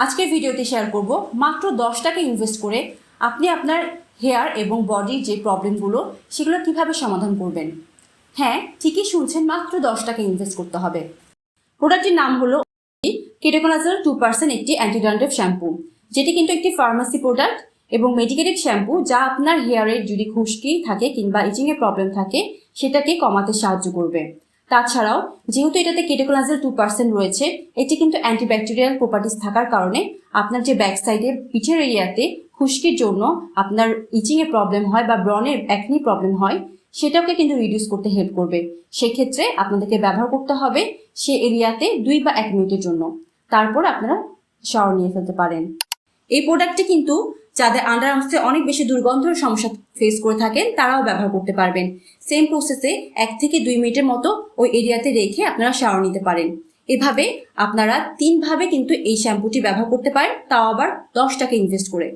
আজকের ভিডিওতে শেয়ার করব মাত্র 10 টাকা ইনভেস্ট করে আপনি আপনার হেয়ার এবং বডির যে প্রবলেমগুলো সেগুলো কিভাবে সমাধান করবেন। হ্যাঁ, ঠিকই শুনছেন, মাত্র 10 টাকা ইনভেস্ট করতে হবে। প্রোডাক্টটির নাম হলো কেটোকোনাজল 2% একটি অ্যান্টি ড্যান্ড্রফ শ্যাম্পু, যেটি কিন্তু একটি ফার্মাসি প্রোডাক্ট এবং মেডিকেটেড শ্যাম্পু, যা আপনার হেয়ারের যদি খুশকি থাকে কিংবা ইচিংয়ের প্রবলেম থাকে সেটাকে কমাতে সাহায্য করবে। তাছাড়াও যেহেতু এটাতে কেটোকোনাজল 2% রয়েছে, এটি কিন্তু অ্যান্টিব্যাকটেরিয়াল প্রপার্টিস থাকার কারণে আপনার যে ব্যাক সাইডে পিঠের এরিয়াতে খুশকির জন্য আপনার ইচিংয়ের প্রবলেম হয় বা ব্রণের একনি প্রবলেম হয়, সেটাকে কিন্তু রিডিউস করতে হেল্প করবে। সেক্ষেত্রে আপনাদেরকে ব্যবহার করতে হবে সে এরিয়াতে 2 বা 1 মিনিটের জন্য, তারপর আপনারা শাওয়ার নিয়ে ফেলতে পারেন। এই প্রোডাক্টটি কিন্তু যাদের আন্ডার আর্মসে অনেক বেশি দুর্গন্ধের সমস্যা ফেস করে থাকেন তারাও ব্যবহার করতে পারবেন। সেম প্রসেসে 1 থেকে 2 মিনিটের মতো ওই এরিয়াতে রেখে আপনারা শাওয়ার নিতে পারেন। এভাবে আপনারা 3 ভাবে কিন্তু এই শ্যাম্পুটি ব্যবহার করতে পারেন, তাও আবার 10 টাকা ইনভেস্ট করে।